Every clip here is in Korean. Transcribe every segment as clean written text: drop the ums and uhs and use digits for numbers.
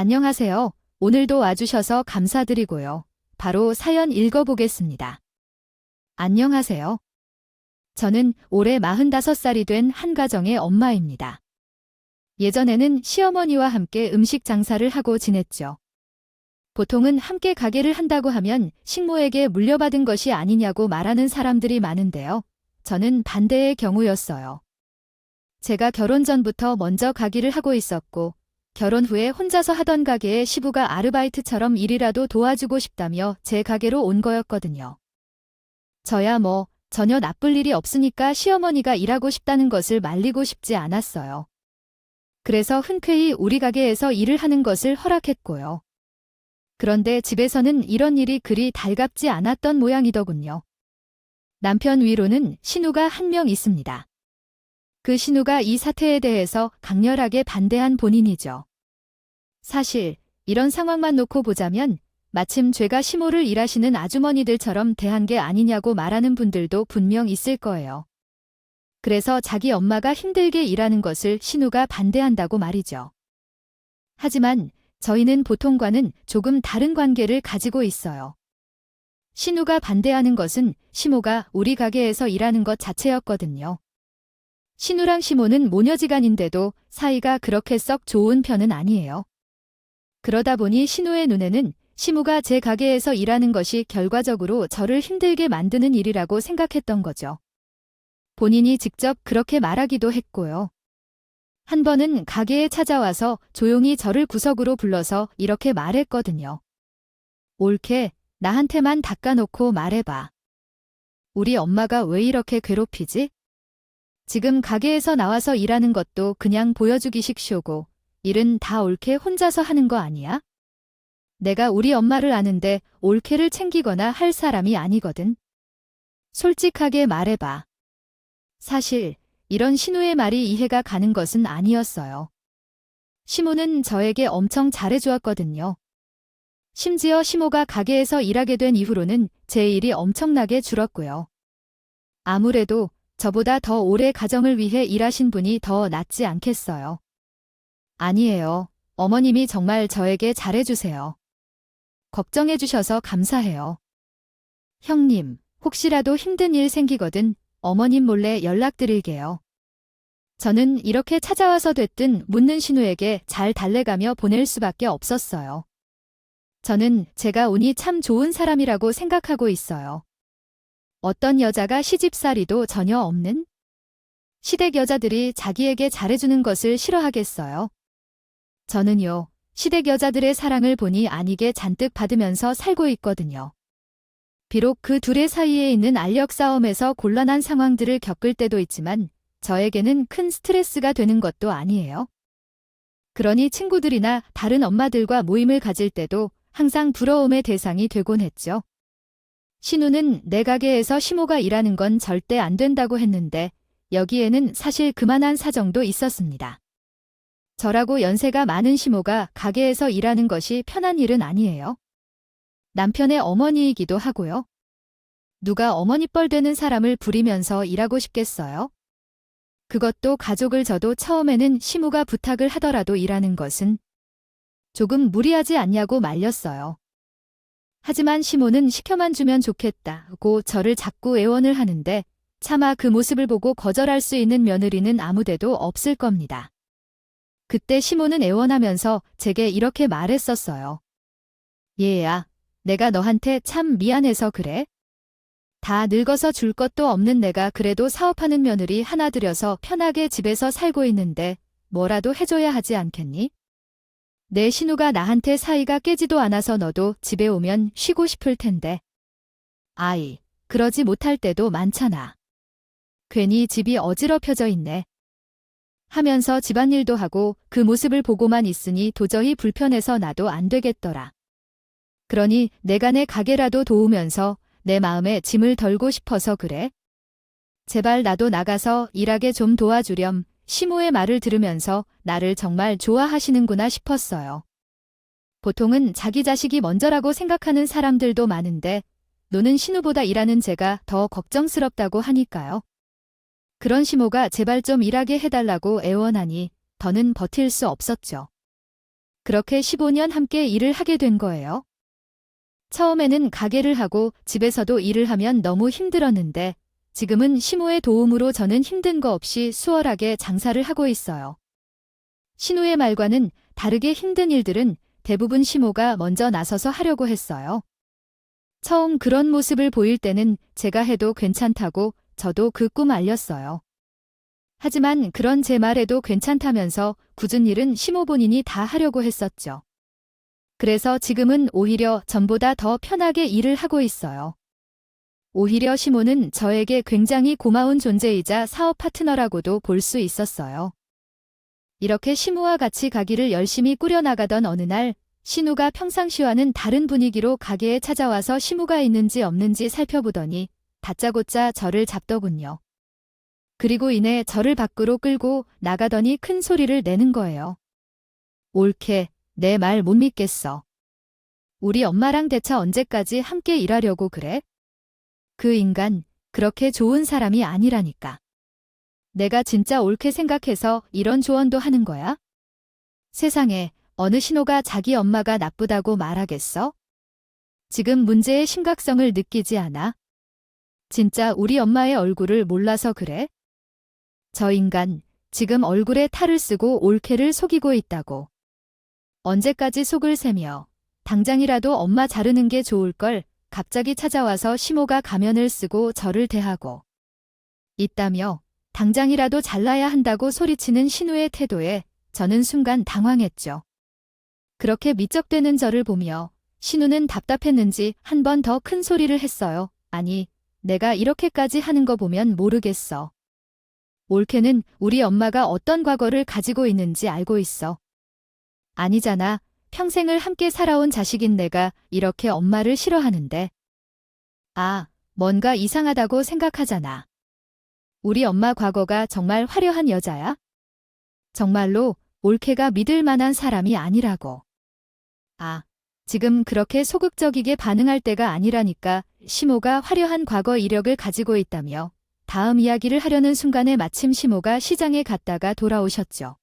안녕하세요. 오늘도 와주셔서 감사드리고요. 바로 사연 읽어보겠습니다. 안녕하세요. 저는 올해 45살이 된 한 가정의 엄마입니다. 예전에는 시어머니와 함께 음식 장사를 하고 지냈죠. 보통은 함께 가게를 한다고 하면 식모에게 물려받은 것이 아니냐고 말하는 사람들이 많은데요. 저는 반대의 경우였어요. 제가 결혼 전부터 먼저 가게를 하고 있었고, 결혼 후에 혼자서 하던 가게에 시부가 아르바이트처럼 일이라도 도와주고 싶다며 제 가게로 온 거였거든요. 저야 전혀 나쁠 일이 없으니까 시어머니가 일하고 싶다는 것을 말리고 싶지 않았어요. 그래서 흔쾌히 우리 가게에서 일을 하는 것을 허락했고요. 그런데 집에서는 이런 일이 그리 달갑지 않았던 모양이더군요. 남편 위로는 신우가 한 명 있습니다. 그 신우가 이 사태에 대해서 강렬하게 반대한 본인이죠. 사실 이런 상황만 놓고 보자면 마침 죄가 시모를 일하시는 아주머니들처럼 대한 게 아니냐고 말하는 분들도 분명 있을 거예요. 그래서 자기 엄마가 힘들게 일하는 것을 신우가 반대한다고 말이죠. 하지만 저희는 보통과는 조금 다른 관계를 가지고 있어요. 신우가 반대하는 것은 시모가 우리 가게에서 일하는 것 자체였거든요. 신우랑 시모는 모녀지간인데도 사이가 그렇게 썩 좋은 편은 아니에요. 그러다 보니 신우의 눈에는 시모가 제 가게에서 일하는 것이 결과적으로 저를 힘들게 만드는 일이라고 생각했던 거죠. 본인이 직접 그렇게 말하기도 했고요. 한 번은 가게에 찾아와서 조용히 저를 구석으로 불러서 이렇게 말했거든요. 옳게 나한테만 닦아놓고 말해봐. 우리 엄마가 왜 이렇게 괴롭히지? 지금 가게에서 나와서 일하는 것도 그냥 보여주기식 쇼고 일은 다 옳게 혼자서 하는 거 아니야? 내가 우리 엄마를 아는데 옳게를 챙기거나 할 사람이 아니거든. 솔직하게 말해봐. 사실 이런 신우의 말이 이해가 가는 것은 아니었어요. 시모는 저에게 엄청 잘해주었거든요. 심지어 시모가 가게에서 일하게 된 이후로는 제 일이 엄청나게 줄었고요. 아무래도 저보다 더 오래 가정을 위해 일하신 분이 더 낫지 않겠어요. 아니에요. 어머님이 정말 저에게 잘해주세요. 걱정해주셔서 감사해요. 형님, 혹시라도 힘든 일 생기거든 어머님 몰래 연락드릴게요. 저는 이렇게 찾아와서 됐든 묻는 신우에게 잘 달래가며 보낼 수밖에 없었어요. 저는 제가 운이 참 좋은 사람이라고 생각하고 있어요. 어떤 여자가 시집살이도 전혀 없는? 시댁 여자들이 자기에게 잘해주는 것을 싫어하겠어요? 저는요, 시댁 여자들의 사랑을 보니 아니게 잔뜩 받으면서 살고 있거든요. 비록 그 둘의 사이에 있는 알력 싸움에서 곤란한 상황들을 겪을 때도 있지만 저에게는 큰 스트레스가 되는 것도 아니에요. 그러니 친구들이나 다른 엄마들과 모임을 가질 때도 항상 부러움의 대상이 되곤 했죠. 신우는 내 가게에서 시모가 일하는 건 절대 안 된다고 했는데 여기에는 사실 그만한 사정도 있었습니다. 저라고 연세가 많은 시모가 가게에서 일하는 것이 편한 일은 아니에요. 남편의 어머니이기도 하고요. 누가 어머니뻘 되는 사람을 부리면서 일하고 싶겠어요? 그것도 가족을 져도 처음에는 시모가 부탁을 하더라도 일하는 것은 조금 무리하지 않냐고 말렸어요. 하지만 시모는 시켜만 주면 좋겠다고 저를 자꾸 애원을 하는데 차마 그 모습을 보고 거절할 수 있는 며느리는 아무데도 없을 겁니다. 그때 시모는 애원하면서 제게 이렇게 말했었어요. 얘야, 내가 너한테 참 미안해서 그래. 다 늙어서 줄 것도 없는 내가 그래도 사업하는 며느리 하나 들여서 편하게 집에서 살고 있는데 뭐라도 해줘야 하지 않겠니? 내 신우가 나한테 사이가 깨지도 않아서 너도 집에 오면 쉬고 싶을 텐데. 아이, 그러지 못할 때도 많잖아. 괜히 집이 어지럽혀져 있네. 하면서 집안일도 하고 그 모습을 보고만 있으니 도저히 불편해서 나도 안 되겠더라. 그러니 내가 내 가게라도 도우면서 내 마음에 짐을 덜고 싶어서 그래. 제발 나도 나가서 일하게 좀 도와주렴. 시모의 말을 들으면서 나를 정말 좋아하시는구나 싶었어요. 보통은 자기 자식이 먼저라고 생각하는 사람들도 많은데 노는 신우보다 일하는 제가 더 걱정스럽다고 하니까요. 그런 시모가 제발 좀 일하게 해달라고 애원하니 더는 버틸 수 없었죠. 그렇게 15년 함께 일을 하게 된 거예요. 처음에는 가게를 하고 집에서도 일을 하면 너무 힘들었는데 지금은 시모의 도움으로 저는 힘든 거 없이 수월하게 장사를 하고 있어요. 신우의 말과는 다르게 힘든 일들은 대부분 시모가 먼저 나서서 하려고 했어요. 처음 그런 모습을 보일 때는 제가 해도 괜찮다고 저도 그 꿈 알렸어요. 하지만 그런 제 말에도 괜찮다면서 굳은 일은 시모 본인이 다 하려고 했었죠. 그래서 지금은 오히려 전보다 더 편하게 일을 하고 있어요. 오히려 시모는 저에게 굉장히 고마운 존재이자 사업 파트너라고도 볼 수 있었어요. 이렇게 시모와 같이 가게를 열심히 꾸려나가던 어느 날 신우가 평상시와는 다른 분위기로 가게에 찾아와서 시모가 있는지 없는지 살펴보더니 다짜고짜 저를 잡더군요. 그리고 이내 저를 밖으로 끌고 나가더니 큰 소리를 내는 거예요. 옳게, 내 말 못 믿겠어. 우리 엄마랑 대체 언제까지 함께 일하려고 그래? 그 인간, 그렇게 좋은 사람이 아니라니까. 내가 진짜 옳게 생각해서 이런 조언도 하는 거야? 세상에, 어느 신호가 자기 엄마가 나쁘다고 말하겠어? 지금 문제의 심각성을 느끼지 않아? 진짜 우리 엄마의 얼굴을 몰라서 그래? 저 인간, 지금 얼굴에 탈을 쓰고 옳게를 속이고 있다고. 언제까지 속을 새며 당장이라도 엄마 자르는 게 좋을걸 갑자기 찾아와서 시모가 가면을 쓰고 저를 대하고 있다며 당장이라도 잘라야 한다고 소리치는 신우의 태도에 저는 순간 당황했죠. 그렇게 미적대는 저를 보며 신우는 답답했는지 한 번 더 큰 소리를 했어요. 아니, 내가 이렇게까지 하는 거 보면 모르겠어. 옳게는 우리 엄마가 어떤 과거를 가지고 있는지 알고 있어. 아니잖아. 평생을 함께 살아온 자식인 내가 이렇게 엄마를 싫어하는데. 아, 뭔가 이상하다고 생각하잖아. 우리 엄마 과거가 정말 화려한 여자야? 정말로 옳게가 믿을 만한 사람이 아니라고. 아, 지금 그렇게 소극적이게 반응할 때가 아니라니까. 시모가 화려한 과거 이력을 가지고 있다며 다음 이야기를 하려는 순간에 마침 시모가 시장에 갔다가 돌아오셨죠.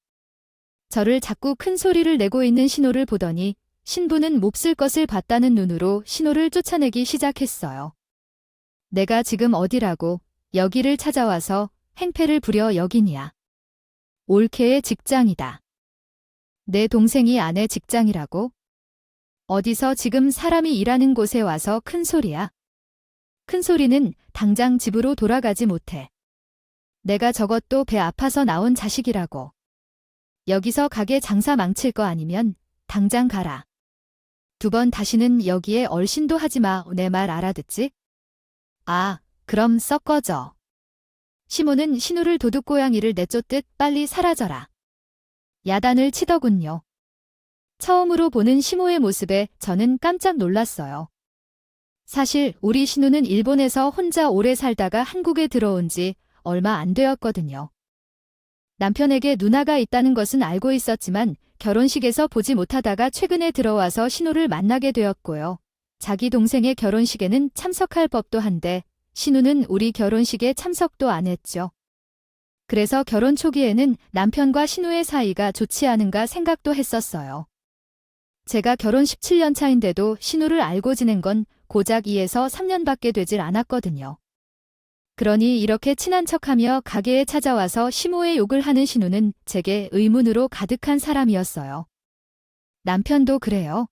저를 자꾸 큰 소리를 내고 있는 신호를 보더니 신부는 몹쓸 것을 봤다는 눈으로 신호를 쫓아내기 시작했어요. 내가 지금 어디라고 여기를 찾아와서 행패를 부려 여기냐. 옳게의 직장이다. 내 동생이 아내 직장이라고? 어디서 지금 사람이 일하는 곳에 와서 큰 소리야. 큰 소리는 당장 집으로 돌아가지 못해. 내가 저것도 배 아파서 나온 자식이라고. 여기서 가게 장사 망칠 거 아니면 당장 가라. 2번 다시는 여기에 얼씬도 하지 마. 내 말 알아듣지? 아, 그럼 썩 꺼져. 시모는 신우를 도둑고양이를 내쫓듯 빨리 사라져라. 야단을 치더군요. 처음으로 보는 시모의 모습에 저는 깜짝 놀랐어요. 사실 우리 신우는 일본에서 혼자 오래 살다가 한국에 들어온 지 얼마 안 되었거든요. 남편에게 누나가 있다는 것은 알고 있었지만 결혼식에서 보지 못하다가 최근에 들어와서 신우를 만나게 되었고요. 자기 동생의 결혼식에는 참석할 법도 한데 신우는 우리 결혼식에 참석도 안 했죠. 그래서 결혼 초기에는 남편과 신우의 사이가 좋지 않은가 생각도 했었어요. 제가 결혼 17년 차인데도 신우를 알고 지낸 건 고작 2에서 3년밖에 되질 않았거든요. 그러니 이렇게 친한 척하며 가게에 찾아와서 시모의 욕을 하는 신우는 제게 의문으로 가득한 사람이었어요. 남편도 그래요.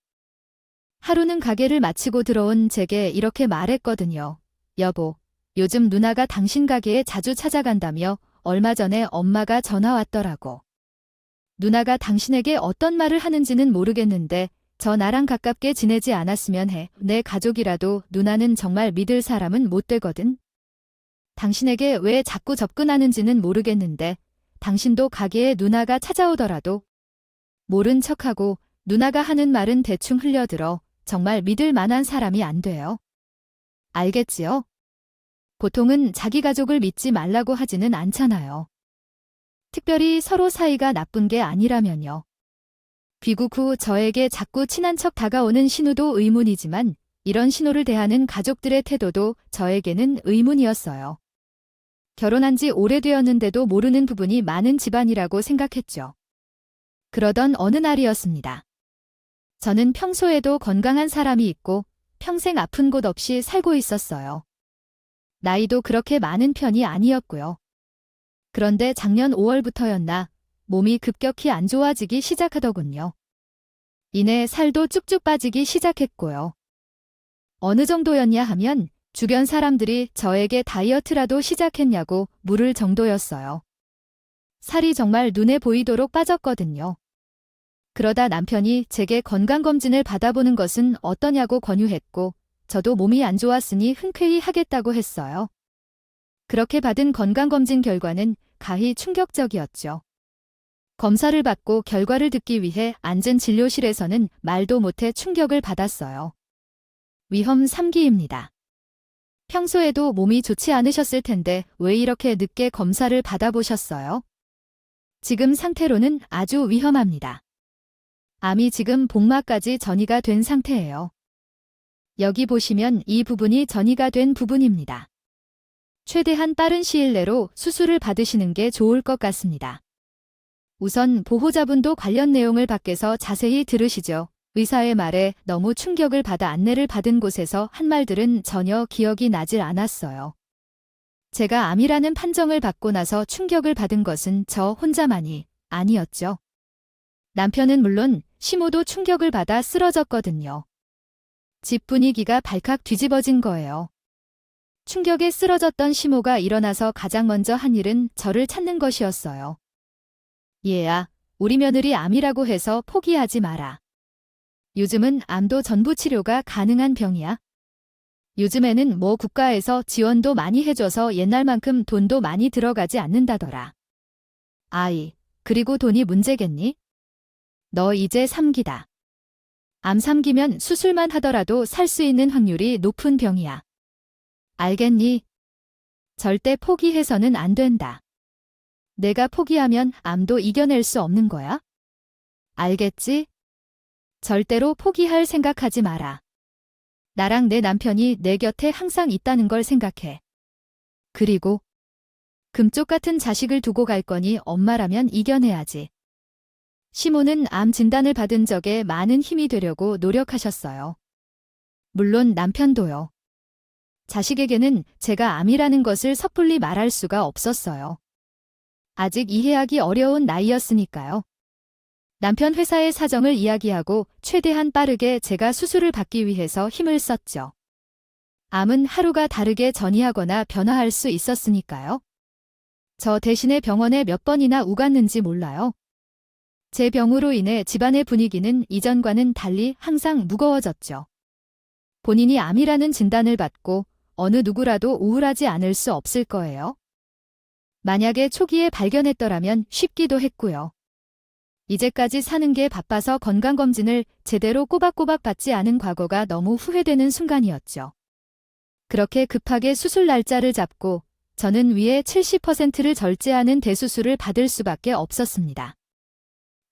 하루는 가게를 마치고 들어온 제게 이렇게 말했거든요. 여보, 요즘 누나가 당신 가게에 자주 찾아간다며 얼마 전에 엄마가 전화 왔더라고. 누나가 당신에게 어떤 말을 하는지는 모르겠는데 저 나랑 가깝게 지내지 않았으면 해. 내 가족이라도 누나는 정말 믿을 사람은 못 되거든. 당신에게 왜 자꾸 접근하는지는 모르겠는데 당신도 가게에 누나가 찾아오더라도 모른 척하고 누나가 하는 말은 대충 흘려들어 정말 믿을 만한 사람이 안 돼요. 알겠지요? 보통은 자기 가족을 믿지 말라고 하지는 않잖아요. 특별히 서로 사이가 나쁜 게 아니라면요. 귀국 후 저에게 자꾸 친한 척 다가오는 신우도 의문이지만 이런 신우를 대하는 가족들의 태도도 저에게는 의문이었어요. 결혼한 지 오래되었는데도 모르는 부분이 많은 집안이라고 생각했죠. 그러던 어느 날이었습니다. 저는 평소에도 건강한 사람이 있고 평생 아픈 곳 없이 살고 있었어요. 나이도 그렇게 많은 편이 아니었고요. 그런데 작년 5월부터였나 몸이 급격히 안 좋아지기 시작하더군요. 이내 살도 쭉쭉 빠지기 시작했고요. 어느 정도였냐 하면 주변 사람들이 저에게 다이어트라도 시작했냐고 물을 정도였어요. 살이 정말 눈에 보이도록 빠졌거든요. 그러다 남편이 제게 건강검진을 받아보는 것은 어떠냐고 권유했고, 저도 몸이 안 좋았으니 흔쾌히 하겠다고 했어요. 그렇게 받은 건강검진 결과는 가히 충격적이었죠. 검사를 받고 결과를 듣기 위해 앉은 진료실에서는 말도 못해 충격을 받았어요. 위험 3기입니다. 평소에도 몸이 좋지 않으셨을 텐데 왜 이렇게 늦게 검사를 받아보셨어요? 지금 상태로는 아주 위험합니다. 암이 지금 복막까지 전이가 된 상태예요. 여기 보시면 이 부분이 전이가 된 부분입니다. 최대한 빠른 시일 내로 수술을 받으시는 게 좋을 것 같습니다. 우선 보호자분도 관련 내용을 밖에서 자세히 들으시죠. 의사의 말에 너무 충격을 받아 안내를 받은 곳에서 한 말들은 전혀 기억이 나질 않았어요. 제가 암이라는 판정을 받고 나서 충격을 받은 것은 저 혼자만이 아니었죠. 남편은 물론 시모도 충격을 받아 쓰러졌거든요. 집 분위기가 발칵 뒤집어진 거예요. 충격에 쓰러졌던 시모가 일어나서 가장 먼저 한 일은 저를 찾는 것이었어요. 얘야, 우리 며느리 암이라고 해서 포기하지 마라. 요즘은 암도 전부 치료가 가능한 병이야. 요즘에는 뭐 국가에서 지원도 많이 해줘서 옛날만큼 돈도 많이 들어가지 않는다더라. 아이, 그리고 돈이 문제겠니? 너 이제 3기다. 암 3기면 수술만 하더라도 살 수 있는 확률이 높은 병이야. 알겠니? 절대 포기해서는 안 된다. 내가 포기하면 암도 이겨낼 수 없는 거야? 알겠지? 절대로 포기할 생각하지 마라. 나랑 내 남편이 내 곁에 항상 있다는 걸 생각해. 그리고 금쪽 같은 자식을 두고 갈 거니 엄마라면 이겨내야지. 시모는 암 진단을 받은 적에 많은 힘이 되려고 노력하셨어요. 물론 남편도요. 자식에게는 제가 암이라는 것을 섣불리 말할 수가 없었어요. 아직 이해하기 어려운 나이였으니까요. 남편 회사의 사정을 이야기하고 최대한 빠르게 제가 수술을 받기 위해서 힘을 썼죠. 암은 하루가 다르게 전이하거나 변화할 수 있었으니까요. 저 대신에 병원에 몇 번이나 우갔는지 몰라요. 제 병으로 인해 집안의 분위기는 이전과는 달리 항상 무거워졌죠. 본인이 암이라는 진단을 받고 어느 누구라도 우울하지 않을 수 없을 거예요. 만약에 초기에 발견했더라면 쉽기도 했고요. 이제까지 사는 게 바빠서 건강검진을 제대로 꼬박꼬박 받지 않은 과거가 너무 후회되는 순간이었죠. 그렇게 급하게 수술 날짜를 잡고 저는 위에 70%를 절제하는 대수술을 받을 수밖에 없었습니다.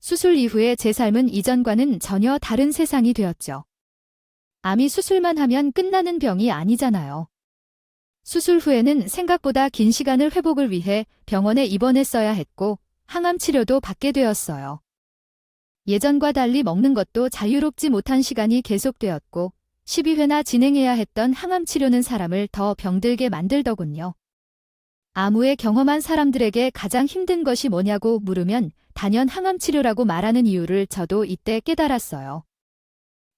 수술 이후에 제 삶은 이전과는 전혀 다른 세상이 되었죠. 암이 수술만 하면 끝나는 병이 아니잖아요. 수술 후에는 생각보다 긴 시간을 회복을 위해 병원에 입원했어야 했고 항암 치료도 받게 되었어요. 예전과 달리 먹는 것도 자유롭지 못한 시간이 계속되었고 12회나 진행해야 했던 항암 치료는 사람을 더 병들게 만들더군요. 암 후에 경험한 사람들에게 가장 힘든 것이 뭐냐고 물으면 단연 항암 치료라고 말하는 이유를 저도 이때 깨달았어요.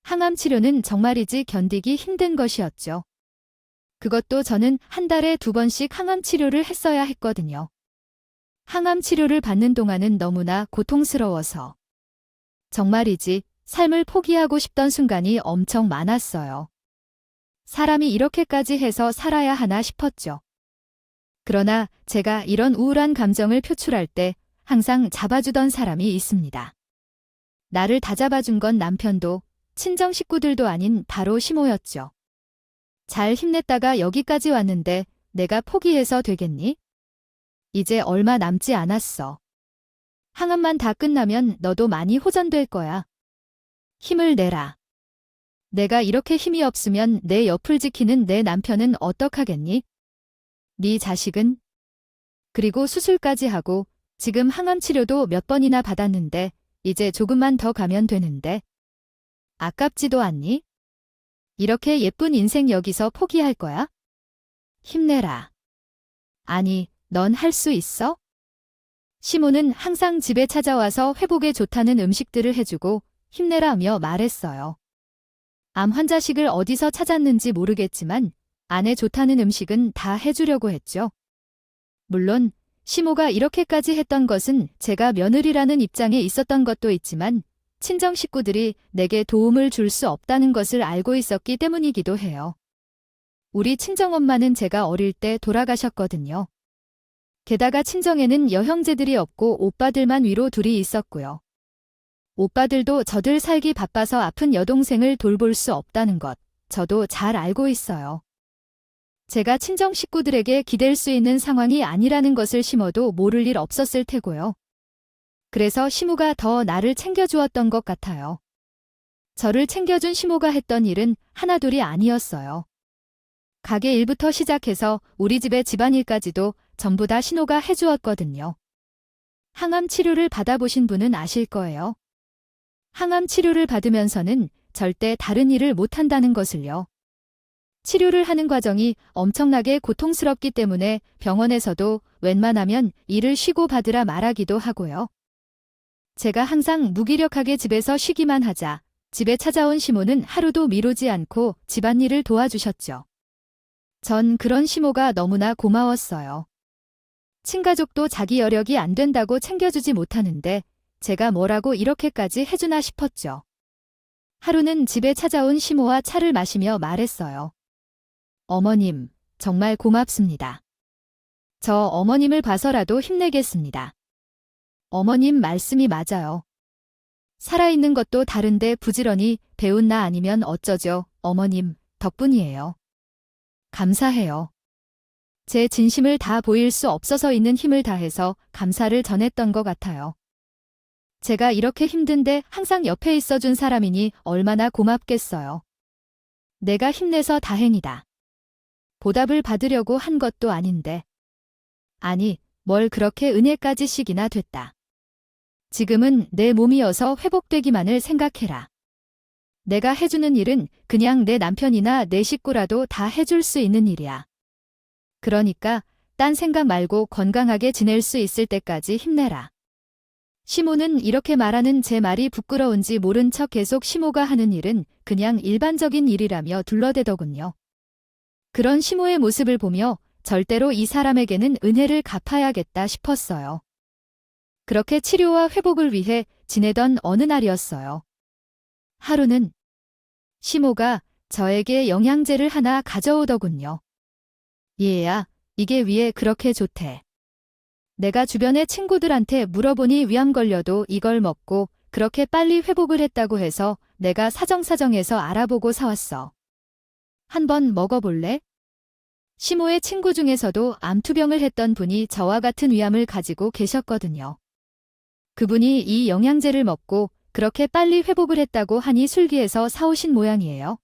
항암 치료는 정말이지 견디기 힘든 것이었죠. 그것도 저는 한 달에 2번씩 항암 치료를 했어야 했거든요. 항암 치료를 받는 동안은 너무나 고통스러워서 정말이지 삶을 포기하고 싶던 순간이 엄청 많았어요. 사람이 이렇게까지 해서 살아야 하나 싶었죠. 그러나 제가 이런 우울한 감정을 표출할 때 항상 잡아주던 사람이 있습니다. 나를 다잡아준 건 남편도 친정 식구들도 아닌 바로 시모였죠. 잘 힘냈다가 여기까지 왔는데 내가 포기해서 되겠니? 이제 얼마 남지 않았어. 항암만 다 끝나면 너도 많이 호전될 거야. 힘을 내라. 내가 이렇게 힘이 없으면 내 옆을 지키는 내 남편은 어떡하겠니? 네 자식은? 그리고 수술까지 하고 지금 항암 치료도 몇 번이나 받았는데 이제 조금만 더 가면 되는데. 아깝지도 않니? 이렇게 예쁜 인생 여기서 포기할 거야? 힘내라. 아니, 넌 할 수 있어? 시모는 항상 집에 찾아와서 회복에 좋다는 음식들을 해주고 힘내라며 말했어요. 암 환자식을 어디서 찾았는지 모르겠지만 안에 좋다는 음식은 다 해주려고 했죠. 물론 시모가 이렇게까지 했던 것은 제가 며느리라는 입장에 있었던 것도 있지만 친정 식구들이 내게 도움을 줄 수 없다는 것을 알고 있었기 때문이기도 해요. 우리 친정엄마는 제가 어릴 때 돌아가셨거든요. 게다가 친정에는 여형제들이 없고 오빠들만 위로 둘이 있었고요. 오빠들도 저들 살기 바빠서 아픈 여동생을 돌볼 수 없다는 것, 저도 잘 알고 있어요. 제가 친정 식구들에게 기댈 수 있는 상황이 아니라는 것을 시모도 모를 일 없었을 테고요. 그래서 시모가 더 나를 챙겨주었던 것 같아요. 저를 챙겨준 시모가 했던 일은 하나둘이 아니었어요. 가게 일부터 시작해서 우리 집의 집안일까지도 전부 다 신호가 해주었거든요. 항암 치료를 받아보신 분은 아실 거예요. 항암 치료를 받으면서는 절대 다른 일을 못한다는 것을요. 치료를 하는 과정이 엄청나게 고통스럽기 때문에 병원에서도 웬만하면 일을 쉬고 받으라 말하기도 하고요. 제가 항상 무기력하게 집에서 쉬기만 하자 집에 찾아온 시모는 하루도 미루지 않고 집안일을 도와주셨죠. 전 그런 시모가 너무나 고마웠어요. 친가족도 자기 여력이 안 된다고 챙겨주지 못하는데 제가 뭐라고 이렇게까지 해주나 싶었죠. 하루는 집에 찾아온 시모와 차를 마시며 말했어요. 어머님, 정말 고맙습니다. 저 어머님을 봐서라도 힘내겠습니다. 어머님 말씀이 맞아요. 살아있는 것도 다른데 부지런히 배운 나 아니면 어쩌죠, 어머님, 덕분이에요. 감사해요. 제 진심을 다 보일 수 없어서 있는 힘을 다해서 감사를 전했던 것 같아요. 제가 이렇게 힘든데 항상 옆에 있어준 사람이니 얼마나 고맙겠어요. 내가 힘내서 다행이다. 보답을 받으려고 한 것도 아닌데. 아니, 뭘 그렇게 은혜까지 시기나 됐다. 지금은 내 몸이어서 회복되기만을 생각해라. 내가 해주는 일은 그냥 내 남편이나 내 식구라도 다 해줄 수 있는 일이야. 그러니까 딴 생각 말고 건강하게 지낼 수 있을 때까지 힘내라. 시모는 이렇게 말하는 제 말이 부끄러운지 모른 척 계속 시모가 하는 일은 그냥 일반적인 일이라며 둘러대더군요. 그런 시모의 모습을 보며 절대로 이 사람에게는 은혜를 갚아야겠다 싶었어요. 그렇게 치료와 회복을 위해 지내던 어느 날이었어요. 하루는 시모가 저에게 영양제를 하나 가져오더군요. 얘야, 이게 위에 그렇게 좋대. 내가 주변의 친구들한테 물어보니 위암 걸려도 이걸 먹고 그렇게 빨리 회복을 했다고 해서 내가 사정사정해서 알아보고 사왔어. 한번 먹어볼래? 시모의 친구 중에서도 암투병을 했던 분이 저와 같은 위암을 가지고 계셨거든요. 그분이 이 영양제를 먹고 그렇게 빨리 회복을 했다고 하니 술기에서 사오신 모양이에요.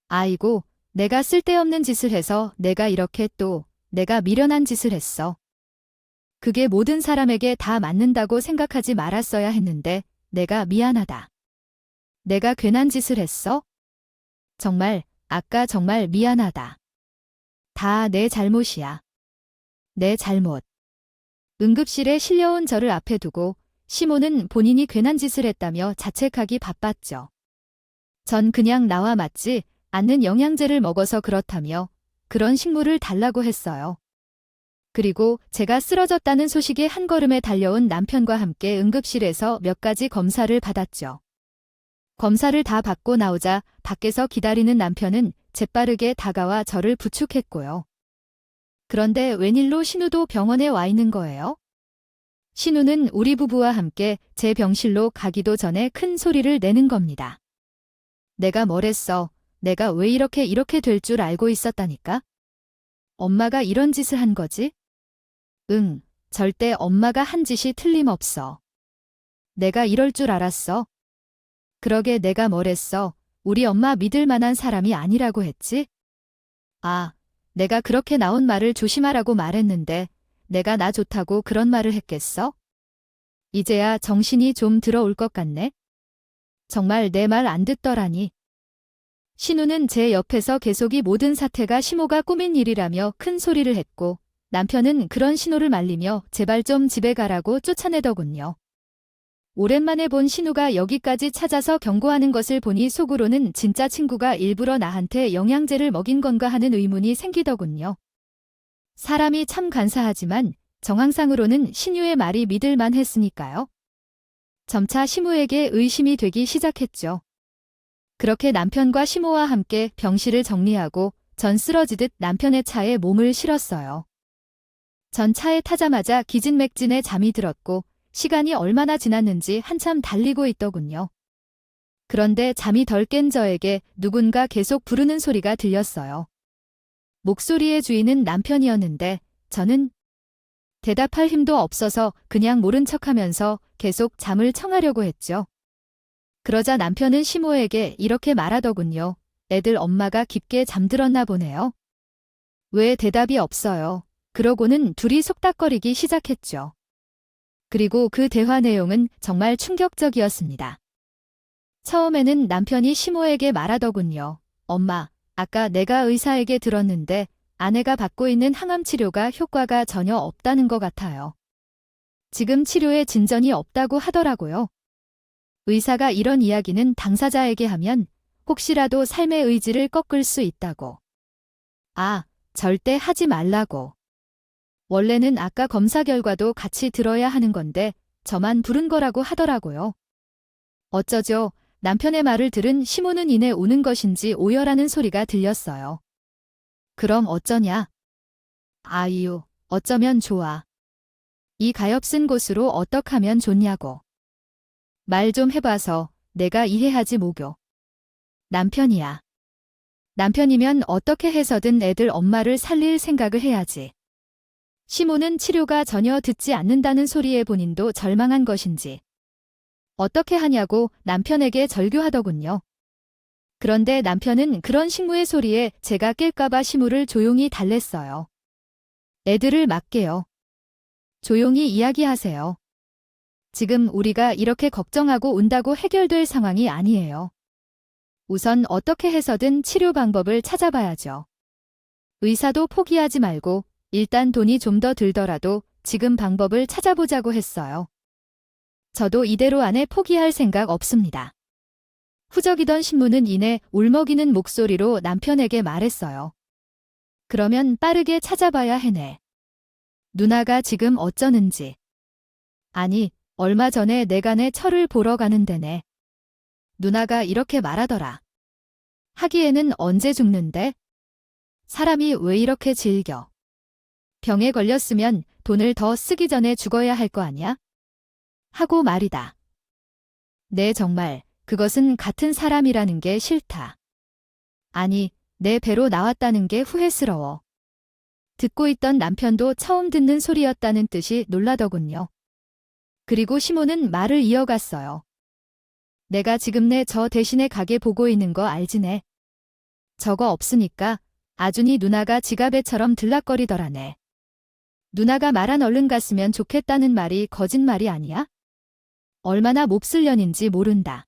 아이고, 내가 쓸데없는 짓을 해서 내가 이렇게 또 내가 미련한 짓을 했어. 그게 모든 사람에게 다 맞는다고 생각하지 말았어야 했는데 내가 미안하다. 내가 괜한 짓을 했어? 정말, 아까 정말 미안하다. 다 내 잘못이야. 내 잘못. 응급실에 실려온 저를 앞에 두고 시모는 본인이 괜한 짓을 했다며 자책하기 바빴죠. 전 그냥 나와 맞지 않는 영양제를 먹어서 그렇다며 그런 식물을 달라고 했어요. 그리고 제가 쓰러졌다는 소식에 한 걸음에 달려온 남편과 함께 응급실에서 몇 가지 검사를 받았죠. 검사를 다 받고 나오자 밖에서 기다리는 남편은 재빠르게 다가와 저를 부축했고요. 그런데 웬일로 신우도 병원에 와 있는 거예요? 신우는 우리 부부와 함께 제 병실로 가기도 전에 큰 소리를 내는 겁니다. 내가 뭘 했어? 내가 왜 이렇게 될 줄 알고 있었다니까? 엄마가 이런 짓을 한 거지? 응, 절대 엄마가 한 짓이 틀림없어. 내가 이럴 줄 알았어. 그러게 내가 뭘 했어? 우리 엄마 믿을 만한 사람이 아니라고 했지? 아, 내가 그렇게 나온 말을 조심하라고 말했는데 내가 나 좋다고 그런 말을 했겠어? 이제야 정신이 좀 들어올 것 같네? 정말 내 말 안 듣더라니. 신우는 제 옆에서 계속 이 모든 사태가 시모가 꾸민 일이라며 큰 소리를 했고 남편은 그런 신우를 말리며 제발 좀 집에 가라고 쫓아내더군요. 오랜만에 본 신우가 여기까지 찾아서 경고하는 것을 보니 속으로는 진짜 친구가 일부러 나한테 영양제를 먹인 건가 하는 의문이 생기더군요. 사람이 참 간사하지만 정황상으로는 신우의 말이 믿을만 했으니까요. 점차 시모에게 의심이 되기 시작했죠. 그렇게 남편과 시모와 함께 병실을 정리하고 전 쓰러지듯 남편의 차에 몸을 실었어요. 전 차에 타자마자 기진맥진에 잠이 들었고 시간이 얼마나 지났는지 한참 달리고 있더군요. 그런데 잠이 덜 깬 저에게 누군가 계속 부르는 소리가 들렸어요. 목소리의 주인은 남편이었는데 저는 대답할 힘도 없어서 그냥 모른 척하면서 계속 잠을 청하려고 했죠. 그러자 남편은 시모에게 이렇게 말하더군요. 애들 엄마가 깊게 잠들었나 보네요. 왜 대답이 없어요? 그러고는 둘이 속닥거리기 시작했죠. 그리고 그 대화 내용은 정말 충격적이었습니다. 처음에는 남편이 시모에게 말하더군요. 엄마, 아까 내가 의사에게 들었는데 아내가 받고 있는 항암 치료가 효과가 전혀 없다는 것 같아요. 지금 치료에 진전이 없다고 하더라고요. 의사가 이런 이야기는 당사자에게 하면 혹시라도 삶의 의지를 꺾을 수 있다고. 아, 절대 하지 말라고. 원래는 아까 검사 결과도 같이 들어야 하는 건데 저만 부른 거라고 하더라고요. 어쩌죠? 남편의 말을 들은 시모는 이내 우는 것인지 오열하는 소리가 들렸어요. 그럼 어쩌냐? 아이유, 어쩌면 좋아. 이 가엾은 곳으로 어떡하면 좋냐고. 말 좀 해봐서 내가 이해하지 뭐교. 남편이야. 남편이면 어떻게 해서든 애들 엄마를 살릴 생각을 해야지. 시모는 치료가 전혀 듣지 않는다는 소리에 본인도 절망한 것인지 어떻게 하냐고 남편에게 절규하더군요. 그런데 남편은 그런 식모의 소리에 제가 깰까봐 시모를 조용히 달랬어요. 애들을 맡게요. 조용히 이야기하세요. 지금 우리가 이렇게 걱정하고 운다고 해결될 상황이 아니에요. 우선 어떻게 해서든 치료 방법을 찾아봐야죠. 의사도 포기하지 말고 일단 돈이 좀 더 들더라도 지금 방법을 찾아보자고 했어요. 저도 이대로 안에 포기할 생각 없습니다. 후적이던 신부는 이내 울먹이는 목소리로 남편에게 말했어요. 그러면 빠르게 찾아봐야 해네. 누나가 지금 어쩌는지. 아니, 얼마 전에 내가네 철을 보러 가는데네. 누나가 이렇게 말하더라. 하기에는 언제 죽는데? 사람이 왜 이렇게 질겨? 병에 걸렸으면 돈을 더 쓰기 전에 죽어야 할 거 아니야? 하고 말이다. 네, 정말 그것은 같은 사람이라는 게 싫다. 아니, 내 배로 나왔다는 게 후회스러워. 듣고 있던 남편도 처음 듣는 소리였다는 뜻이 놀라더군요. 그리고 시모는 말을 이어갔어요. 내가 지금 내 저 대신에 가게 보고 있는 거 알지네. 저거 없으니까 아준이 누나가 지갑에처럼 들락거리더라네. 누나가 말한 얼른 갔으면 좋겠다는 말이 거짓말이 아니야? 얼마나 몹쓸 년인지 모른다.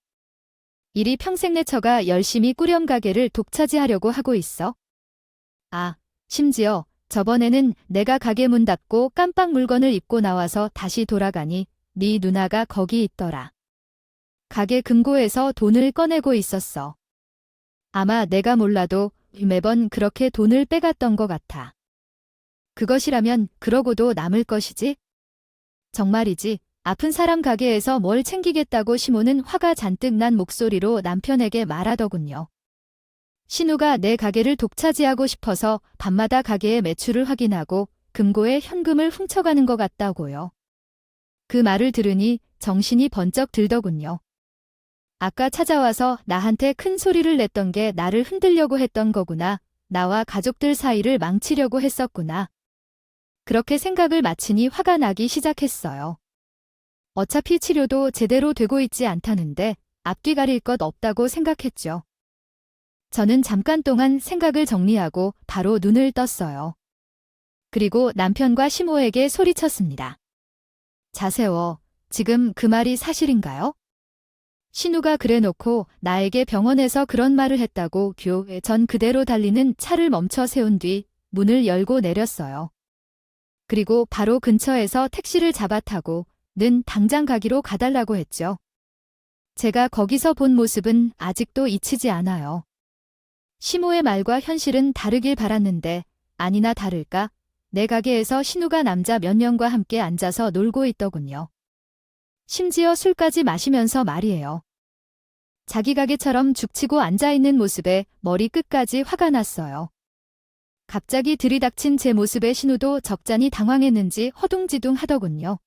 이리 평생 내 처가 열심히 꾸렴 가게를 독차지하려고 하고 있어. 아, 심지어 저번에는 내가 가게 문 닫고 깜빡 물건을 입고 나와서 다시 돌아가니 네 누나가 거기 있더라. 가게 금고에서 돈을 꺼내고 있었어. 아마 내가 몰라도 매번 그렇게 돈을 빼갔던 것 같아. 그것이라면 그러고도 남을 것이지? 정말이지. 아픈 사람 가게에서 뭘 챙기겠다고 시모는 화가 잔뜩 난 목소리로 남편에게 말하더군요. 신우가 내 가게를 독차지하고 싶어서 밤마다 가게의 매출을 확인하고 금고에 현금을 훔쳐가는 것 같다고요. 그 말을 들으니 정신이 번쩍 들더군요. 아까 찾아와서 나한테 큰 소리를 냈던 게 나를 흔들려고 했던 거구나. 나와 가족들 사이를 망치려고 했었구나. 그렇게 생각을 마치니 화가 나기 시작했어요. 어차피 치료도 제대로 되고 있지 않다는데 앞뒤 가릴 것 없다고 생각했죠. 저는 잠깐 동안 생각을 정리하고 바로 눈을 떴어요. 그리고 남편과 시모에게 소리쳤습니다. 자세워, 지금 그 말이 사실인가요? 신우가 그래놓고 나에게 병원에서 그런 말을 했다고 전 그대로 달리는 차를 멈춰 세운 뒤 문을 열고 내렸어요. 그리고 바로 근처에서 택시를 잡아 타고 는 당장 가기로 가달라고 했죠. 제가 거기서 본 모습은 아직도 잊히지 않아요. 시모의 말과 현실은 다르길 바랐는데 아니나 다를까 내 가게에서 신우가 남자 몇 명과 함께 앉아서 놀고 있더군요. 심지어 술까지 마시면서 말이에요. 자기 가게처럼 죽치고 앉아있는 모습에 머리 끝까지 화가 났어요. 갑자기 들이닥친 제 모습에 신우도 적잖이 당황했는지 허둥지둥 하더군요.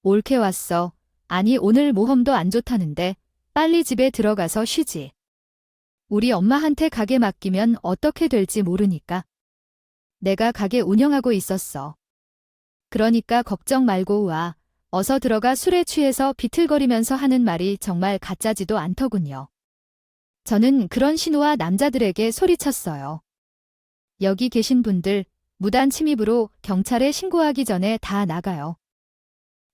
옳게 왔어. 아니 오늘 모험도 안 좋다는데 빨리 집에 들어가서 쉬지. 우리 엄마한테 가게 맡기면 어떻게 될지 모르니까. 내가 가게 운영하고 있었어. 그러니까 걱정 말고 와. 어서 들어가. 술에 취해서 비틀거리면서 하는 말이 정말 가짜지도 않더군요. 저는 그런 신우와 남자들에게 소리쳤어요. 여기 계신 분들 무단 침입으로 경찰에 신고하기 전에 다 나가요.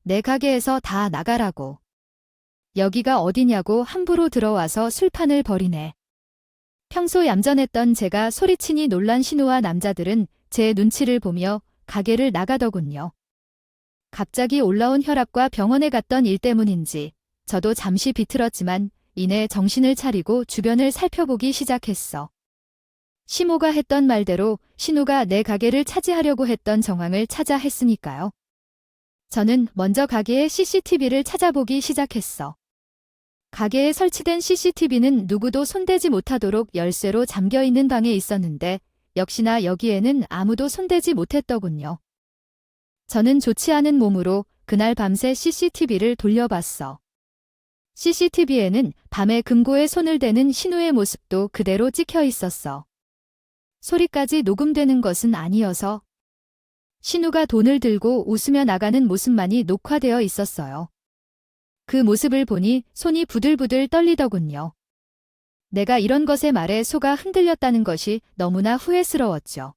내 가게에서 다 나가라고. 여기가 어디냐고 함부로 들어와서 술판을 벌이네. 평소 얌전했던 제가 소리치니 놀란 신우와 남자들은 제 눈치를 보며 가게를 나가더군요. 갑자기 올라온 혈압과 병원에 갔던 일 때문인지 저도 잠시 비틀었지만 이내 정신을 차리고 주변을 살펴보기 시작했어. 시모가 했던 말대로 신우가 내 가게를 차지하려고 했던 정황을 찾아 했으니까요. 저는 먼저 가게의 CCTV를 찾아보기 시작했어. 가게에 설치된 CCTV는 누구도 손대지 못하도록 열쇠로 잠겨있는 방에 있었는데 역시나 여기에는 아무도 손대지 못했더군요. 저는 좋지 않은 몸으로 그날 밤새 CCTV를 돌려봤어. CCTV에는 밤에 금고에 손을 대는 신우의 모습도 그대로 찍혀 있었어. 소리까지 녹음되는 것은 아니어서 신우가 돈을 들고 웃으며 나가는 모습만이 녹화되어 있었어요. 그 모습을 보니 손이 부들부들 떨리더군요. 내가 이런 것에 말에 속아 흔들렸다는 것이 너무나 후회스러웠죠.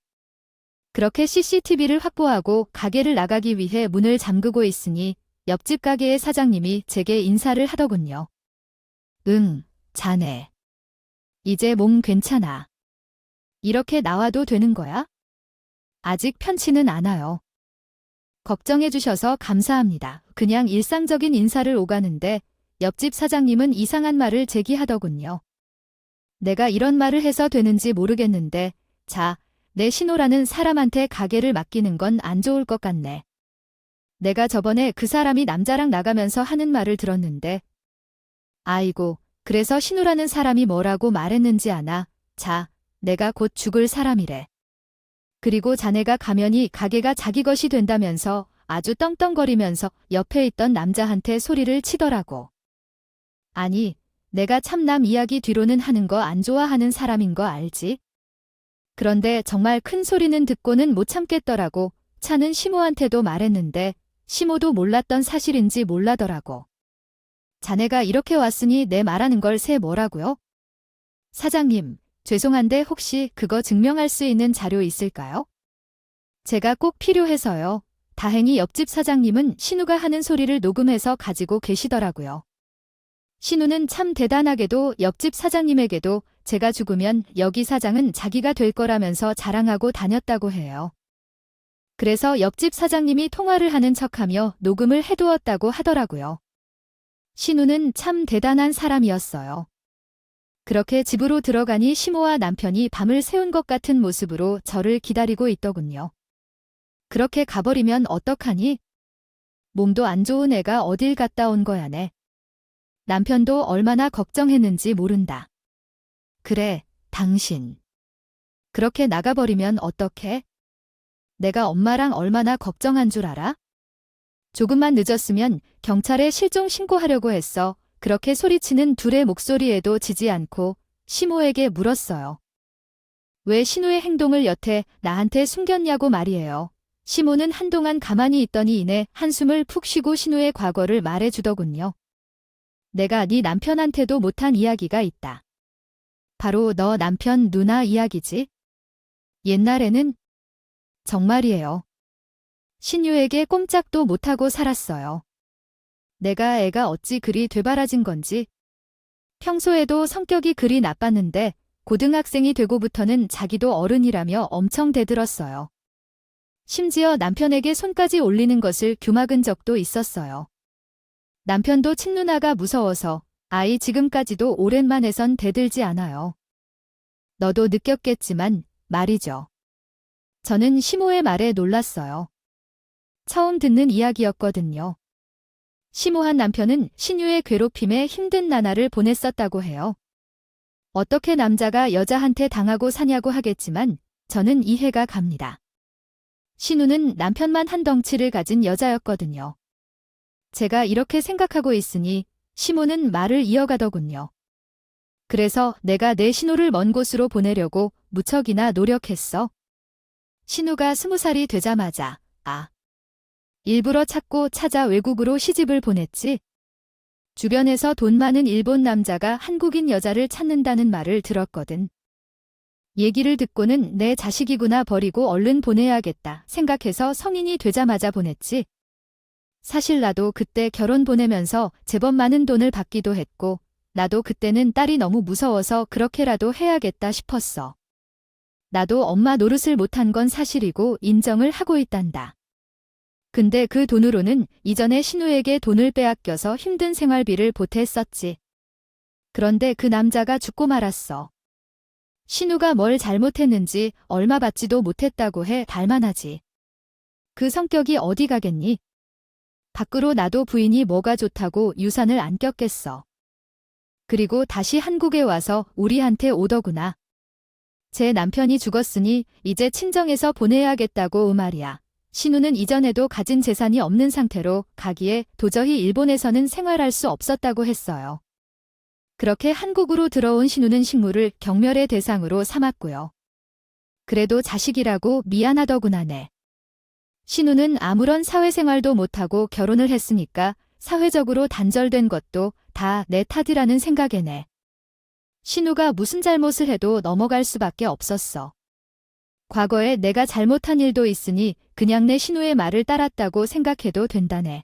그렇게 CCTV를 확보하고 가게를 나가기 위해 문을 잠그고 있으니 옆집 가게의 사장님이 제게 인사를 하더군요. 응, 자네. 이제 몸 괜찮아. 이렇게 나와도 되는 거야? 아직 편치는 않아요. 걱정해 주셔서 감사합니다. 그냥 일상적인 인사를 오가는데 옆집 사장님은 이상한 말을 제기하더군요. 내가 이런 말을 해서 되는지 모르겠는데 자, 내 신우라는 사람한테 가게를 맡기는 건 안 좋을 것 같네. 내가 저번에 그 사람이 남자랑 나가면서 하는 말을 들었는데 아이고, 그래서 신우라는 사람이 뭐라고 말했는지 아나? 자, 내가 곧 죽을 사람이래. 그리고 자네가 가면이 가게가 자기 것이 된다면서 아주 떵떵거리면서 옆에 있던 남자한테 소리를 치더라고. 아니, 내가 참 남 이야기 뒤로는 하는 거 안 좋아하는 사람인 거 알지? 그런데 정말 큰 소리는 듣고는 못 참겠더라고. 차는 시모한테도 말했는데 시모도 몰랐던 사실인지 몰라더라고. 자네가 이렇게 왔으니 내 말하는 걸 새 뭐라고요? 사장님, 죄송한데 혹시 그거 증명할 수 있는 자료 있을까요? 제가 꼭 필요해서요. 다행히 옆집 사장님은 신우가 하는 소리를 녹음해서 가지고 계시더라고요. 신우는 참 대단하게도 옆집 사장님에게도 제가 죽으면 여기 사장은 자기가 될 거라면서 자랑하고 다녔다고 해요. 그래서 옆집 사장님이 통화를 하는 척하며 녹음을 해두었다고 하더라고요. 신우는 참 대단한 사람이었어요. 그렇게 집으로 들어가니 시모와 남편이 밤을 새운 것 같은 모습으로 저를 기다리고 있더군요. 그렇게 가버리면 어떡하니? 몸도 안 좋은 애가 어딜 갔다 온 거야네. 남편도 얼마나 걱정했는지 모른다. 그래, 당신. 그렇게 나가버리면 어떡해? 내가 엄마랑 얼마나 걱정한 줄 알아? 조금만 늦었으면 경찰에 실종 신고하려고 했어. 그렇게 소리치는 둘의 목소리에도 지지 않고 시모에게 물었어요. 왜 신우의 행동을 여태 나한테 숨겼냐고 말이에요. 시모는 한동안 가만히 있더니 이내 한숨을 푹 쉬고 신우의 과거를 말해주더군요. 내가 네 남편한테도 못한 이야기가 있다. 바로 너 남편 누나 이야기지? 옛날에는 정말이에요. 신유에게 꼼짝도 못하고 살았어요. 내가 애가 어찌 그리 되바라진 건지 평소에도 성격이 그리 나빴는데 고등학생이 되고부터는 자기도 어른이라며 엄청 대들었어요. 심지어 남편에게 손까지 올리는 것을 규막은 적도 있었어요. 남편도 친누나가 무서워서 아이 지금까지도 오랜만에선 대들지 않아요. 너도 느꼈겠지만 말이죠. 저는 시모의 말에 놀랐어요. 처음 듣는 이야기였거든요. 시모한 남편은 신유의 괴롭힘에 힘든 나날을 보냈었다고 해요. 어떻게 남자가 여자한테 당하고 사냐고 하겠지만 저는 이해가 갑니다. 신우는 남편만 한 덩치를 가진 여자였거든요. 제가 이렇게 생각하고 있으니 시모는 말을 이어가더군요. 그래서 내가 내 신우를 먼 곳으로 보내려고 무척이나 노력했어. 신우가 20살이 되자마자 일부러 찾고 찾아 외국으로 시집을 보냈지. 주변에서 돈 많은 일본 남자가 한국인 여자를 찾는다는 말을 들었거든. 얘기를 듣고는 내 자식이구나 버리고 얼른 보내야겠다 생각해서 성인이 되자마자 보냈지. 사실 나도 그때 결혼 보내면서 제법 많은 돈을 받기도 했고 나도 그때는 딸이 너무 무서워서 그렇게라도 해야겠다 싶었어. 나도 엄마 노릇을 못한 건 사실이고 인정을 하고 있단다. 근데 그 돈으로는 이전에 신우에게 돈을 빼앗겨서 힘든 생활비를 보탰었지. 그런데 그 남자가 죽고 말았어. 신우가 뭘 잘못했는지 얼마 받지도 못했다고 해 달만하지. 그 성격이 어디 가겠니? 밖으로 나도 부인이 뭐가 좋다고 유산을 안 꼈겠어. 그리고 다시 한국에 와서 우리한테 오더구나. 제 남편이 죽었으니 이제 친정에서 보내야겠다고 말이야. 신우는 이전에도 가진 재산이 없는 상태로 가기에 도저히 일본에서는 생활할 수 없었다고 했어요. 그렇게 한국으로 들어온 신우는 식물을 경멸의 대상으로 삼았고요. 그래도 자식이라고 미안하더구나네. 신우는 아무런 사회생활도 못하고 결혼을 했으니까 사회적으로 단절된 것도 다 내 탓이라는 생각에네. 신우가 무슨 잘못을 해도 넘어갈 수밖에 없었어. 과거에 내가 잘못한 일도 있으니 그냥 내 신우의 말을 따랐다고 생각해도 된다네.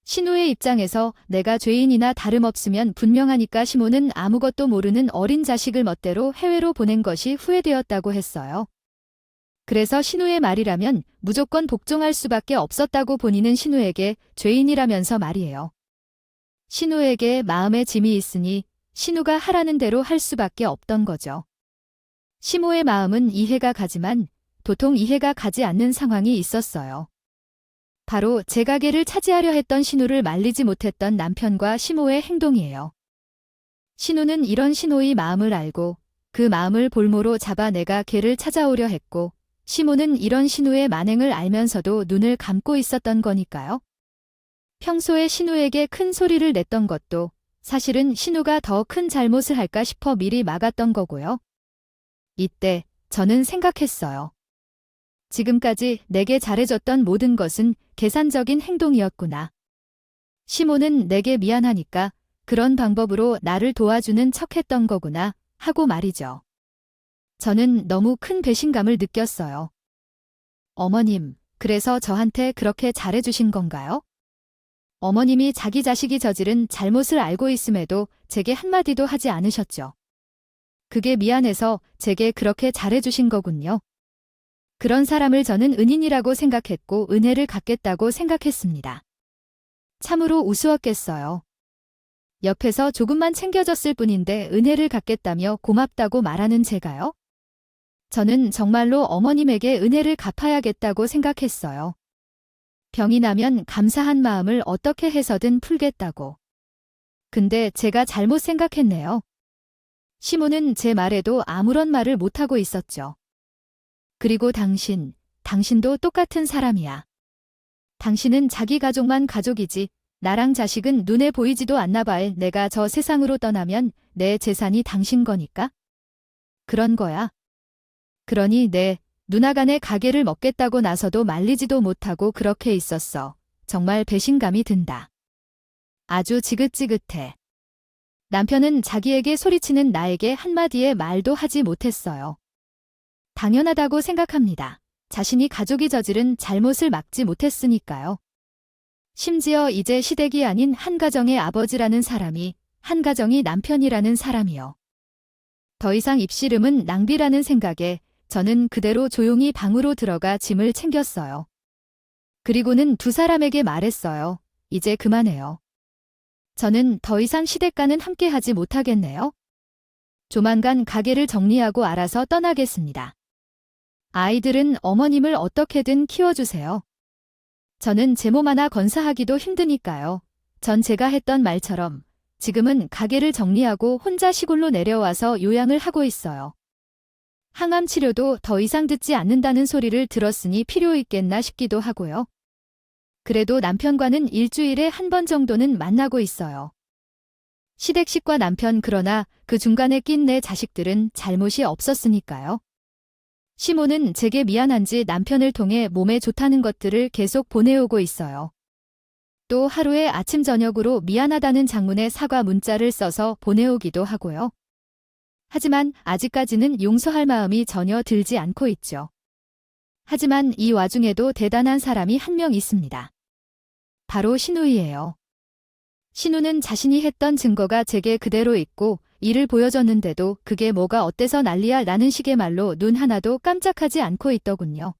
신우의 입장에서 내가 죄인이나 다름없으면 분명하니까 시모는 아무것도 모르는 어린 자식을 멋대로 해외로 보낸 것이 후회되었다고 했어요. 그래서 신우의 말이라면 무조건 복종할 수밖에 없었다고 본인은 신우에게 죄인이라면서 말이에요. 신우에게 마음의 짐이 있으니 신우가 하라는 대로 할 수밖에 없던 거죠. 시모의 마음은 이해가 가지만 도통 이해가 가지 않는 상황이 있었어요. 바로 제 가게를 차지하려 했던 신우를 말리지 못했던 남편과 시모의 행동이에요. 신우는 이런 시모의 마음을 알고 그 마음을 볼모로 잡아 내가 걔를 찾아오려 했고 시모는 이런 신우의 만행을 알면서도 눈을 감고 있었던 거니까요. 평소에 신우에게 큰 소리를 냈던 것도 사실은 신우가 더 큰 잘못을 할까 싶어 미리 막았던 거고요. 이때 저는 생각했어요. 지금까지 내게 잘해줬던 모든 것은 계산적인 행동이었구나. 시모는 내게 미안하니까 그런 방법으로 나를 도와주는 척했던 거구나 하고 말이죠. 저는 너무 큰 배신감을 느꼈어요. 어머님, 그래서 저한테 그렇게 잘해주신 건가요? 어머님이 자기 자식이 저지른 잘못을 알고 있음에도 제게 한마디도 하지 않으셨죠. 그게 미안해서 제게 그렇게 잘해주신 거군요. 그런 사람을 저는 은인이라고 생각했고 은혜를 갚겠다고 생각했습니다. 참으로 우스웠겠어요. 옆에서 조금만 챙겨줬을 뿐인데 은혜를 갚겠다며 고맙다고 말하는 제가요? 저는 정말로 어머님에게 은혜를 갚아야겠다고 생각했어요. 병이 나면 감사한 마음을 어떻게 해서든 풀겠다고. 근데 제가 잘못 생각했네요. 시모는 제 말에도 아무런 말을 못하고 있었죠. 그리고 당신도 똑같은 사람이야. 당신은 자기 가족만 가족이지 나랑 자식은 눈에 보이지도 않나 봐. 내가 저 세상으로 떠나면 내 재산이 당신 거니까? 그런 거야. 그러니 내 누나가 내 가게를 먹겠다고 나서도 말리지도 못하고 그렇게 있었어. 정말 배신감이 든다. 아주 지긋지긋해. 남편은 자기에게 소리치는 나에게 한마디의 말도 하지 못했어요. 당연하다고 생각합니다. 자신이 가족이 저지른 잘못을 막지 못했으니까요. 심지어 이제 시댁이 아닌 한 가정의 아버지라는 사람이 한 가정이 남편이라는 사람이요. 더 이상 입씨름은 낭비라는 생각에 저는 그대로 조용히 방으로 들어가 짐을 챙겼어요. 그리고는 두 사람에게 말했어요. 이제 그만해요. 저는 더 이상 시댁과는 함께하지 못하겠네요. 조만간 가게를 정리하고 알아서 떠나겠습니다. 아이들은 어머님을 어떻게든 키워주세요. 저는 제 몸 하나 건사하기도 힘드니까요. 전 제가 했던 말처럼 지금은 가게를 정리하고 혼자 시골로 내려와서 요양을 하고 있어요. 항암 치료도 더 이상 듣지 않는다는 소리를 들었으니 필요 있겠나 싶기도 하고요. 그래도 남편과는 일주일에 한 번 정도는 만나고 있어요. 시댁식과 남편 그러나 그 중간에 낀 내 자식들은 잘못이 없었으니까요. 시모는 제게 미안한지 남편을 통해 몸에 좋다는 것들을 계속 보내오고 있어요. 또 하루에 아침 저녁으로 미안하다는 장문의 사과 문자를 써서 보내오기도 하고요. 하지만 아직까지는 용서할 마음이 전혀 들지 않고 있죠. 하지만 이 와중에도 대단한 사람이 한 명 있습니다. 바로 신우이예요. 신우는 자신이 했던 증거가 제게 그대로 있고 이를 보여줬는데도 그게 뭐가 어때서 난리야 라는 식의 말로 눈 하나도 깜짝하지 않고 있더군요.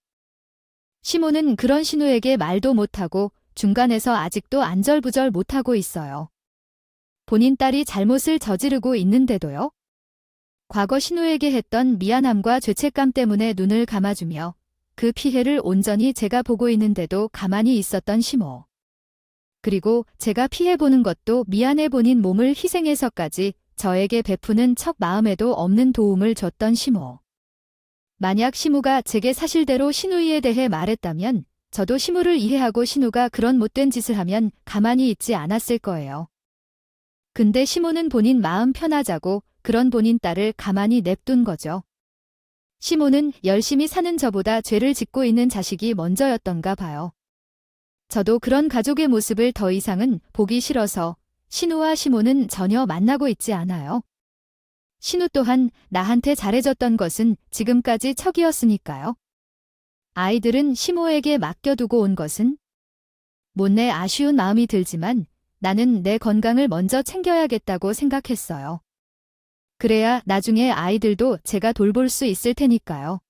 시모는 그런 신우에게 말도 못하고 중간에서 아직도 안절부절 못하고 있어요. 본인 딸이 잘못을 저지르고 있는데도요. 과거 신우에게 했던 미안함과 죄책감 때문에 눈을 감아주며 그 피해를 온전히 제가 보고 있는데도 가만히 있었던 시모. 그리고 제가 피해보는 것도 미안해 본인 몸을 희생해서까지 저에게 베푸는 척 마음에도 없는 도움을 줬던 시모. 만약 시무가 제게 사실대로 신우이에 대해 말했다면 저도 시무를 이해하고 신우가 그런 못된 짓을 하면 가만히 있지 않았을 거예요. 근데 시모는 본인 마음 편하자고 그런 본인 딸을 가만히 냅둔 거죠. 시모는 열심히 사는 저보다 죄를 짓고 있는 자식이 먼저였던가 봐요. 저도 그런 가족의 모습을 더 이상은 보기 싫어서 신우와 시모는 전혀 만나고 있지 않아요. 신우 또한 나한테 잘해줬던 것은 지금까지 척이었으니까요. 아이들은 시모에게 맡겨두고 온 것은 못내 아쉬운 마음이 들지만 나는 내 건강을 먼저 챙겨야겠다고 생각했어요. 그래야 나중에 아이들도 제가 돌볼 수 있을 테니까요.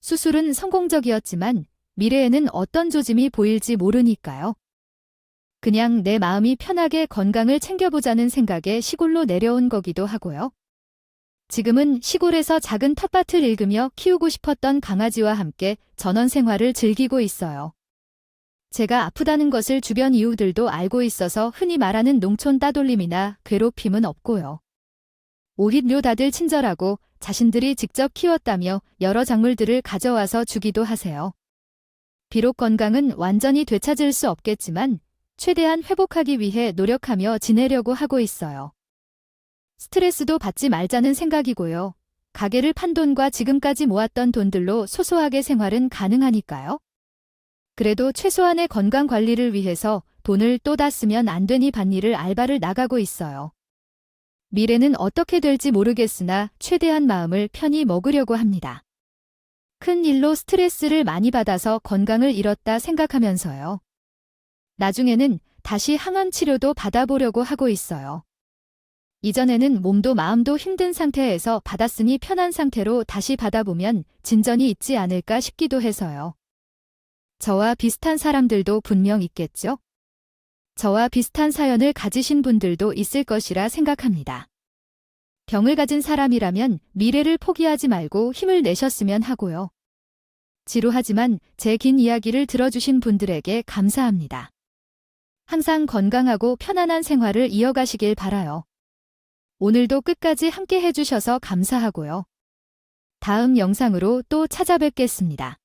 수술은 성공적이었지만 미래에는 어떤 조짐이 보일지 모르니까요. 그냥 내 마음이 편하게 건강을 챙겨보자는 생각에 시골로 내려온 거기도 하고요. 지금은 시골에서 작은 텃밭을 일구며 키우고 싶었던 강아지와 함께 전원 생활을 즐기고 있어요. 제가 아프다는 것을 주변 이웃들도 알고 있어서 흔히 말하는 농촌 따돌림이나 괴롭힘은 없고요. 오히려 다들 친절하고 자신들이 직접 키웠다며 여러 작물들을 가져와서 주기도 하세요. 비록 건강은 완전히 되찾을 수 없겠지만 최대한 회복하기 위해 노력하며 지내려고 하고 있어요. 스트레스도 받지 말자는 생각이고요. 가게를 판 돈과 지금까지 모았던 돈들로 소소하게 생활은 가능하니까요. 그래도 최소한의 건강 관리를 위해서 돈을 또 다 쓰면 안 되니 밭일을 알바를 나가고 있어요. 미래는 어떻게 될지 모르겠으나 최대한 마음을 편히 먹으려고 합니다. 큰 일로 스트레스를 많이 받아서 건강을 잃었다 생각하면서요. 나중에는 다시 항암 치료도 받아보려고 하고 있어요. 이전에는 몸도 마음도 힘든 상태에서 받았으니 편한 상태로 다시 받아보면 진전이 있지 않을까 싶기도 해서요. 저와 비슷한 사람들도 분명 있겠죠? 저와 비슷한 사연을 가지신 분들도 있을 것이라 생각합니다. 병을 가진 사람이라면 미래를 포기하지 말고 힘을 내셨으면 하고요. 지루하지만 제 긴 이야기를 들어주신 분들에게 감사합니다. 항상 건강하고 편안한 생활을 이어가시길 바라요. 오늘도 끝까지 함께 해주셔서 감사하고요. 다음 영상으로 또 찾아뵙겠습니다.